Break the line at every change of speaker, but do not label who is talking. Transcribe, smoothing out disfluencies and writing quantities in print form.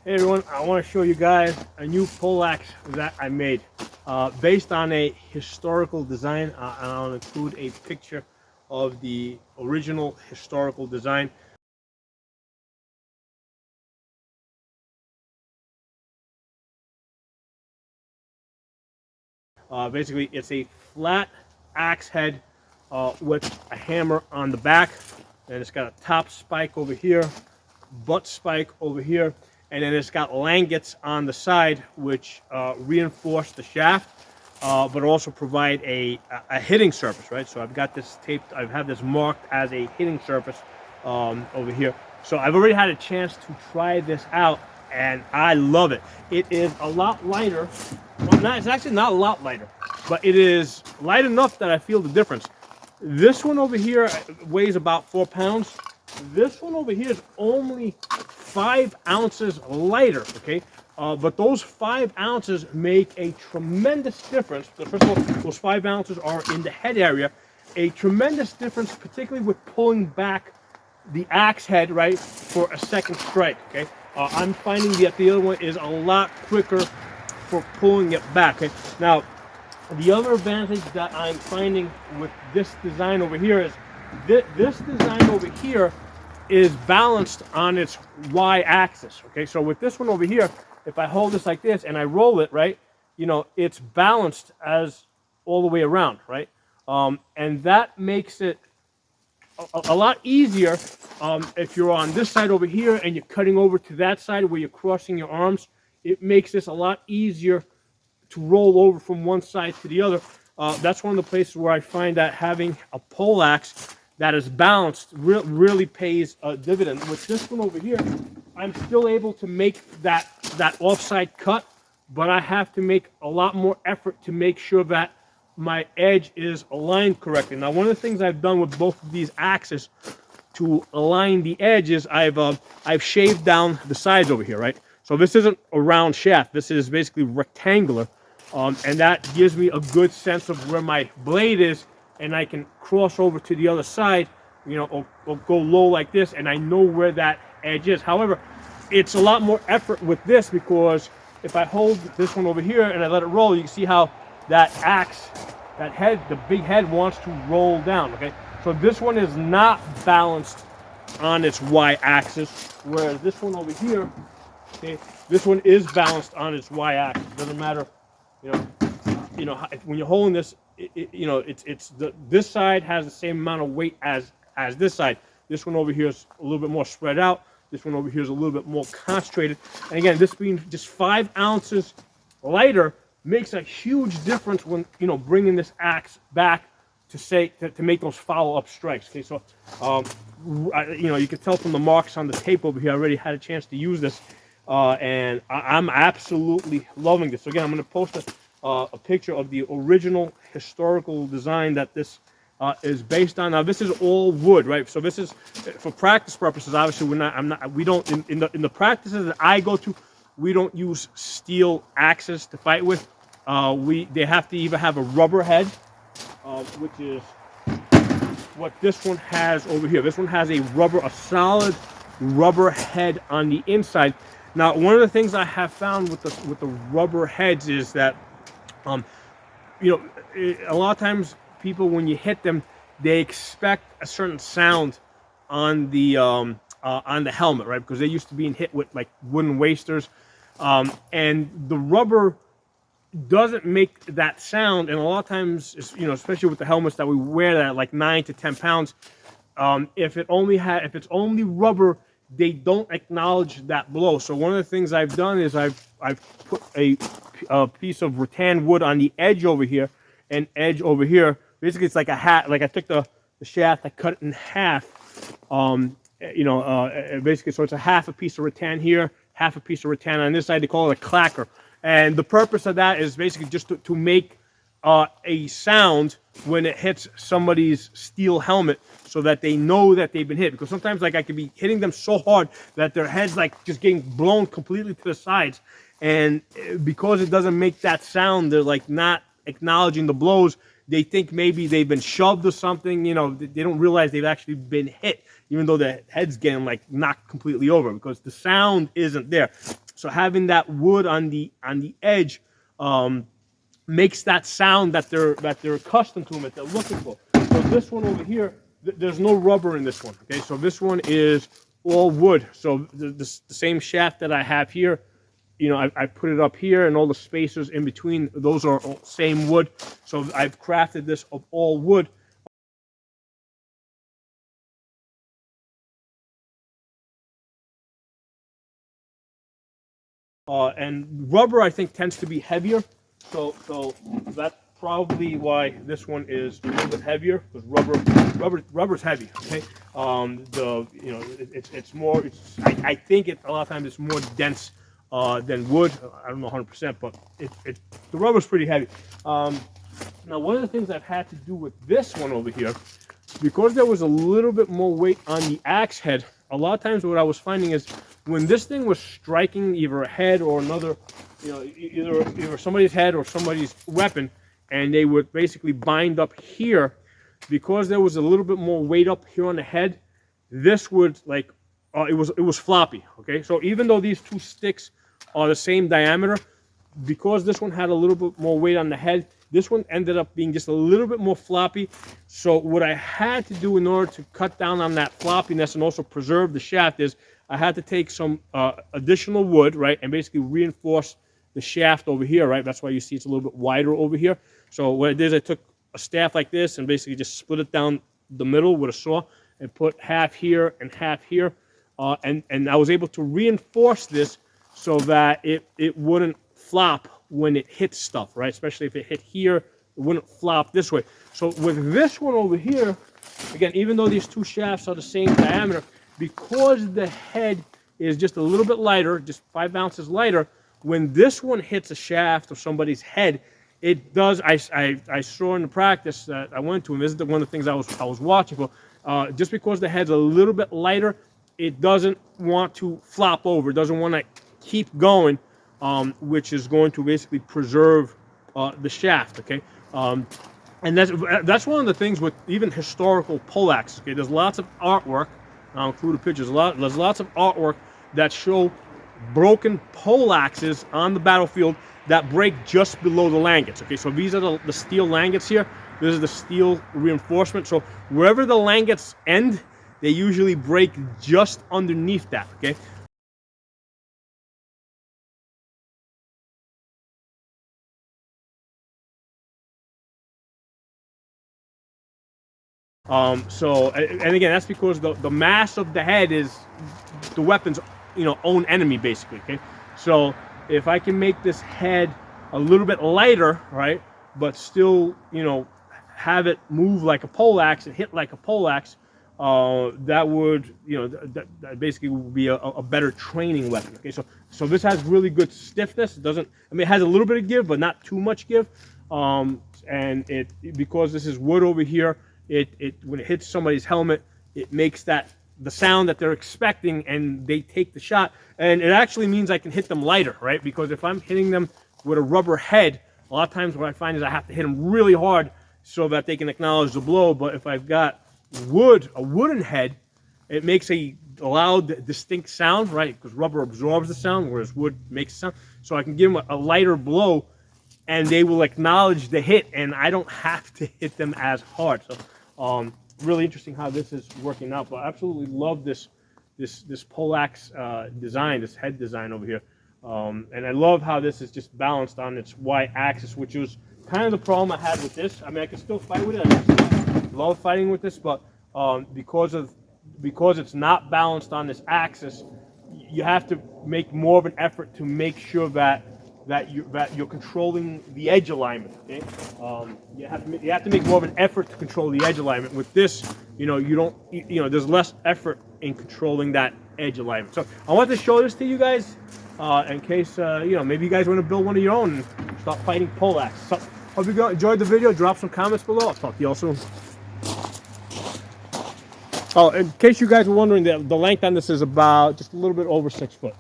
Hey everyone, I want to show you guys a new poleaxe that I made based on a historical design. And I'll include a picture of the original historical design. Basically, it's a flat axe head with a hammer on the back, and it's got a top spike over here, butt spike over here, and then it's got langets on the side which reinforce the shaft, but also provide a hitting surface, right? So I've got this taped, I have this marked as a hitting surface over here. So I've already had a chance to try this out, and I love it. It is a lot lighter. Well, it's actually not a lot lighter, but it is light enough that I feel the difference. This one over here weighs about 4 pounds. This one over here is only 5 ounces lighter, okay? But those 5 ounces make a tremendous difference. First of all, those 5 ounces are in the head area. A tremendous difference, particularly with pulling back the axe head, right, for a second strike, okay? I'm finding that the other one is a lot quicker for pulling it back, okay? Now, the other advantage that I'm finding with this design over here is this design over here is balanced on its y-axis, okay? So with this one over here, if I hold this like this and I roll it, right, you know, it's balanced as all the way around, right? And that makes it a lot easier if you're on this side over here and you're cutting over to that side where you're crossing your arms. It makes this a lot easier to roll over from one side to the other. That's one of the places where I find that having a poleaxe that is balanced really pays a dividend. With this one over here, I'm still able to make that offside cut, but I have to make a lot more effort to make sure that my edge is aligned correctly. Now, one of the things I've done with both of these axes to align the edges, I've shaved down the sides over here, right? So this isn't a round shaft. This is basically rectangular, and that gives me a good sense of where my blade is, and I can cross over to the other side, you know, or go low like this, and I know where that edge is. However, it's a lot more effort with this because if I hold this one over here and I let it roll, you can see how that axe, that head, the big head wants to roll down, okay? So this one is not balanced on its y-axis, whereas this one over here, okay, this one is balanced on its y-axis. Doesn't matter, you know, when you're holding this, you know, this side has the same amount of weight as this side. This one over here is a little bit more spread out. This one over here is a little bit more concentrated. And again, this being just 5 ounces lighter makes a huge difference when, you know, bringing this axe back to make those follow-up strikes. Okay, so you know, you can tell from the marks on the tape over here, I already had a chance to use this, and I'm absolutely loving this. So again, I'm going to post a picture of the original historical design that this is based on. Now, this is all wood, right? So this is for practice purposes. Obviously, we don't in the practices that I go to, we don't use steel axes to fight with. They have to either have a rubber head, which is what this one has over here. This one has a solid rubber head on the inside. Now, one of the things I have found with the rubber heads is that, you know, a lot of times people, when you hit them, they expect a certain sound on the helmet, right? Because they're used to being hit with like wooden wasters, and the rubber doesn't make that sound. And a lot of times, you know, especially with the helmets that we wear that are like 9 to 10 pounds, if it's only rubber, they don't acknowledge that blow. So one of the things I've done is I've put a piece of rattan wood on the edge over here and edge over here. Basically, it's like a hat. Like I took the shaft, I cut it in half. You know, basically, so it's half a piece of rattan here, half a piece of rattan on this side. They call it a clacker. And the purpose of that is basically just to make a sound when it hits somebody's steel helmet, so that they know that they've been hit. Because sometimes, like, I could be hitting them so hard that their head's like just getting blown completely to the sides, and because it doesn't make that sound, they're like not acknowledging the blows. They think maybe they've been shoved or something. You know, they don't realize they've actually been hit, even though their head's getting like knocked completely over, because the sound isn't there. So having that wood on the edge makes that sound that they're accustomed to and that they're looking for. So this one over here, there's no rubber in this one. Okay, so this one is all wood. So the same shaft that I have here, you know, I put it up here, and all the spacers in between, those are all same wood. So I've crafted this of all wood. And rubber, I think, tends to be heavier. So that's probably why this one is a little bit heavier, because rubber's heavy. Okay, it's more. I think a lot of times it's more dense than wood. I don't know 100%, but the rubber's pretty heavy. Now, one of the things I've had to do with this one over here, because there was a little bit more weight on the axe head, a lot of times what I was finding is when this thing was striking either a head or another, you know, either somebody's head or somebody's weapon, and they would basically bind up here, because there was a little bit more weight up here on the head, this would, like, it was floppy. Okay, so even though these two sticks are the same diameter, because this one had a little bit more weight on the head, this one ended up being just a little bit more floppy. So what I had to do in order to cut down on that floppiness and also preserve the shaft is I had to take some additional wood, right, and basically reinforce the shaft over here, right? That's why you see it's a little bit wider over here. So what I did is I took a staff like this and basically just split it down the middle with a saw and put half here and half here. And I was able to reinforce this so that it wouldn't flop when it hits stuff, right? Especially if it hit here, it wouldn't flop this way. So with this one over here, again, even though these two shafts are the same diameter, because the head is just a little bit lighter, just 5 ounces lighter, when this one hits a shaft of somebody's head, it does. I saw in the practice that I went to, and this is one of the things I was watching for. Just because the head's a little bit lighter, it doesn't want to flop over. It doesn't want to keep going, which is going to basically preserve the shaft. Okay, and that's one of the things with even historical poleaxes. Okay, there's lots of artwork. I'll include the pictures. There's lots of artwork that show broken poleaxes on the battlefield that break just below the langets. Okay, so these are the steel langets here. This is the steel reinforcement. So wherever the langets end, they usually break just underneath that. Okay. And again, that's because the mass of the head is the weapon's, you know, own enemy, basically. Okay, so if I can make this head a little bit lighter, right, but still, you know, have it move like a poleaxe and hit like a poleaxe, that would, you know, that basically would be a better training weapon. Okay, so this has really good stiffness. It doesn't, I mean, it has a little bit of give, but not too much give. And because this is wood over here, when it hits somebody's helmet, it makes the sound that they're expecting, and they take the shot. And it actually means I can hit them lighter, right? Because if I'm hitting them with a rubber head, a lot of times what I find is I have to hit them really hard so that they can acknowledge the blow. But if I've got a wooden head, it makes a loud, distinct sound, right? Because rubber absorbs the sound, whereas wood makes sound. So I can give them a lighter blow, and they will acknowledge the hit, and I don't have to hit them as hard. So really interesting how this is working out. But I absolutely love this Poleaxe design, this head design over here. And I love how this is just balanced on its y-axis, which was kind of the problem I had with this. I mean, I can still fight with it. I love fighting with this, but because it's not balanced on this axis, you have to make more of an effort to make sure that you're controlling the edge alignment. Okay, you have to make more of an effort to control the edge alignment. With this, you know, there's less effort in controlling that edge alignment. So I wanted to show this to you guys in case maybe you guys want to build one of your own and start fighting poleaxe. So hope you enjoyed the video. Drop some comments below. I'll talk to you all soon. Oh, in case you guys were wondering, the length on this is about just a little bit over 6 foot.